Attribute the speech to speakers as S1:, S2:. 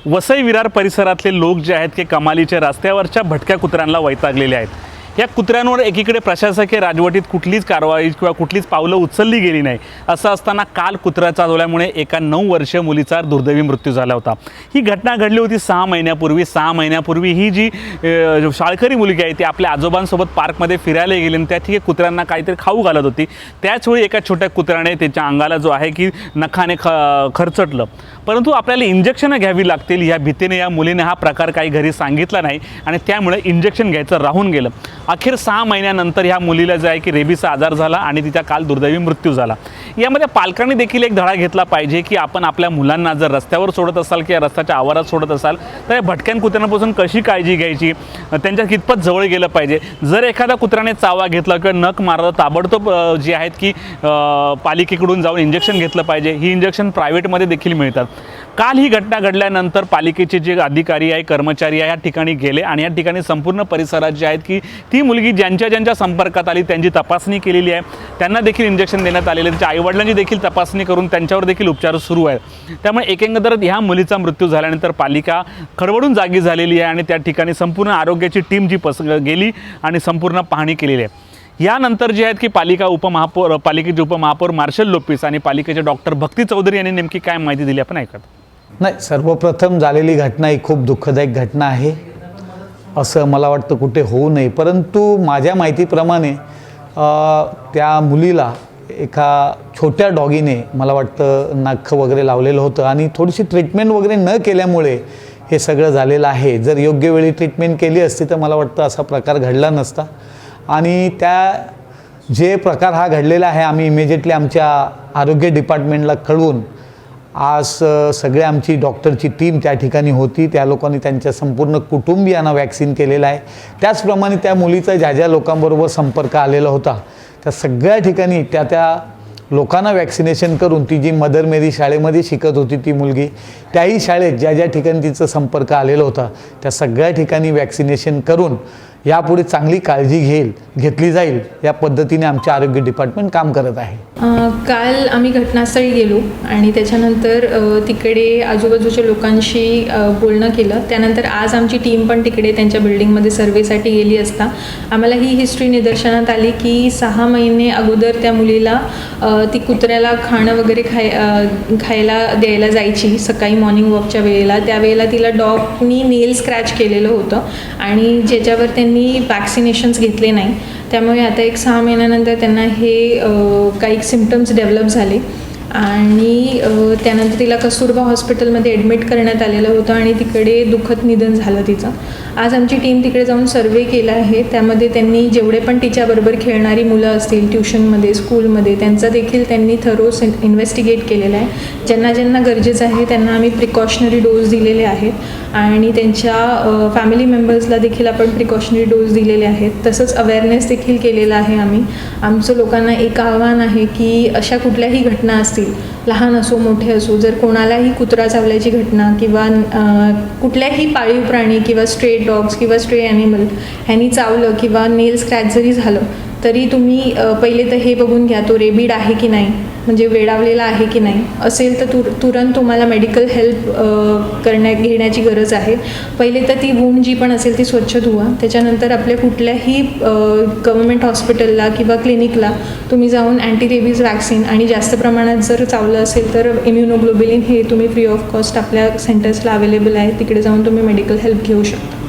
S1: वसई विरार परिसरातले लोक जे आहेत ते कमालीचे रस्त्यावरच्या भटक्या कुत्र्यांना वैतागलेले आहेत। या कुत्र्यांवर एकीकडे प्रशासकीय राजवटीत कुठलीच कारवाई किंवा कुठलीच पावलं उचलली गेली नाही। असं असताना काल कुत्रा चावल्यामुळे एका 9 वर्षीय मुलीचा दुर्दैवी मृत्यू झाला होता। ही घटना घडली होती 6 महिन्यापूर्वी। 6 महिन्यापूर्वी ही जी शाळकरी मुलगी आहे ती आपल्या आजोबांसोबत पार्कमध्ये फिरायला गेली आणि त्या ठिकाणी कुत्र्यांना काहीतरी खाऊ घालत होती। त्याचवेळी एका छोट्या कुत्र्याने त्याच्या अंगाला जो आहे की नखाने खरचटलं, परंतु आपल्याला इंजेक्शन घ्यावी लागतील या भीतीने या मुलीने हा प्रकार काही घरी सांगितला नाही आणि त्यामुळे इंजेक्शन घ्यायचं राहून गेलं। अखेर 6 महिन्यानंतर ह्या मुलीला जो आहे की रेबीचा आजार झाला आणि तिचा काल दुर्दैवी मृत्यू झाला। यामध्ये पालकांनी देखील एक धडा घेतला पाहिजे की आपण आपल्या मुलांना जर रस्त्यावर सोडत असाल किंवा रस्त्याच्या आवारात सोडत असाल तर या भटक्या कुत्र्यांपासून कशी काळजी घ्यायची, त्यांच्या कितपत जवळ गेलं पाहिजे। जर एखादा कुत्र्याने चावा घेतला किंवा नख मारलं ताबडतोब जे आहेत की पालिकेकडून जाऊन इंजेक्शन घेतलं पाहिजे। ही इंजेक्शन प्रायव्हेटमध्ये देखील मिळतात। काल ही घटना घडल्यानंतर पालिकेचे जे अधिकारी आहे कर्मचारी आहे या ठिकाणी गेले आणि या ठिकाणी संपूर्ण परिसरात जे आहेत की ती मुलगी ज्यांच्या संपर्कात आली त्यांची तपासणी केलेली आहे। त्यांना देखील इंजेक्शन देण्यात आलेले, त्यांच्या आईवडिलांची देखील तपासणी करून त्यांच्यावर देखील उपचार सुरू आहेत। त्यामुळे एकंदरीत ह्या मुलीचा मृत्यू झाल्यानंतर पालिका खडबडून जागी झालेली आहे आणि त्या ठिकाणी संपूर्ण आरोग्याची टीम जी गेली आणि संपूर्ण पाहणी केलेली आहे। यानंतर जे आहेत की पालिकेचे उपमहापौर मार्शल लोपिस आणि पालिकेचे डॉक्टर भक्ती चौधरी यांनी नेमकी काय माहिती दिली आपण ऐकत।
S2: नाही, सर्वप्रथम झालेली घटना ही खूप दुःखदायक घटना आहे, असं मला वाटतं कुठे होऊ नये। परंतु माझ्या माहितीप्रमाणे त्या मुलीला एका छोट्या डॉगीने मला वाटतं नख वगैरे लावलेलं होतं आणि थोडीशी ट्रीटमेंट वगैरे न केल्यामुळे हे सगळं झालेलं आहे। जर योग्य वेळी ट्रीटमेंट केली असती तर मला वाटतं असा प्रकार घडला नसता। आणि त्या जे प्रकार हा घडलेला आहे आम्ही इमिजिएटली आमच्या आरोग्य डिपार्टमेंटला कळवून आज सगळे आमची डॉक्टरची टीम त्या ठिकाणी होती। त्या लोकांनी त्यांच्या संपूर्ण कुटुंबियांना वॅक्सिन केलेलं आहे। त्याचप्रमाणे त्या मुलीचा ज्या लोकांबरोबर संपर्क आलेला होता त्या सगळ्या ठिकाणी त्या लोकांना वॅक्सिनेशन करून ती जी मदर मेरी शाळेमध्ये शिकत होती ती मुलगी, त्याही शाळेत ज्या ठिकाणी तिचा संपर्क आलेला होता त्या सगळ्या ठिकाणी वॅक्सिनेशन करून यापुढे चांगली काळजी घेतली जाईल या पद्धतीने आमचे आरोग्य डिपार्टमेंट काम करत आहे।
S3: काल आम्ही घटनास्थळी गेलो आणि त्याच्यानंतर तिकडे आजूबाजूच्या लोकांशी बोलणं केलं। त्यानंतर आज आमची टीम पण तिकडे त्यांच्या बिल्डिंगमध्ये सर्वेसाठी गेली असता आम्हाला ही हिस्ट्री निदर्शनात आली की 6 महिने अगोदर त्या मुलीला ती कुत्र्याला खाणं वगैरे खायला द्यायला जायची सकाळी मॉर्निंग वॉकच्या वेळेला। त्यावेळेला तिला डॉगनी नेल स्क्रॅच केलेलं होतं आणि ज्याच्यावर त्यांनी वॅक्सिनेशन्स घेतले नाही। त्यामुळे आता एक 6 महिन्यानंतर त्यांना हे काही सिम्पटम्स डेव्हलप झाले आणि त्यानंतर तिला कस्तुरबा हॉस्पिटलमध्ये ॲडमिट करण्यात आलेलं होतं आणि तिकडे दुःखद निधन झालं तिचं। आज आमची टीम तिकडे जाऊन सर्वे केला आहे। त्यामध्ये त्यांनी जेवढे पण तिच्याबरोबर खेळणारी मुलं असतील ट्युशनमध्ये स्कूलमध्ये त्यांचा देखील त्यांनी थरोस इन्व्हेस्टिगेट केलेला आहे। ज्यांना गरजेचं आहे त्यांना आम्ही प्रिकॉशनरी डोस दिलेले आहेत आणि त्यांच्या फॅमिली मेंबर्सला देखील आपण प्रिकॉशनरी डोस दिलेले आहेत। तसंच अवेअरनेस देखील केलेला आहे आम्ही। आमचं लोकांना एक आव्हान आहे की अशा कुठल्याही घटना असतील लहान असो मोठे असो, जर कोणालाही कुत्रा चावल्याची घटना किंवा कुठल्याही पाळीव प्राणी किंवा स्ट्रे डॉग्स किंवा स्ट्रे ॲनिमल ह्यांनी चावलं किंवा नेल स्क्रॅच जरी झालं तरी तुम्ही पहिले तर हे बघून घ्या तो रेबीड आहे की नाही, म्हणजे वेडावलेला आहे की नाही। असेल तर तुरंत तुम्हाला मेडिकल हेल्प घेण्याची गरज आहे। पहिले तर ती वूंड जी पण असेल ती स्वच्छ धुवा। त्याच्यानंतर आपल्या कुठल्याही गव्हर्मेंट हॉस्पिटलला किंवा क्लिनिकला तुम्ही जाऊन अँटी रेबीज वॅक्सिन आणि जास्त प्रमाणात जर चावलं असेल तर इम्युनोग्लोबिलिन हे तुम्ही फ्री ऑफ कॉस्ट आपल्या सेंटर्सला अवेलेबल आहे, तिकडे जाऊन तुम्ही मेडिकल हेल्प घेऊ शकता।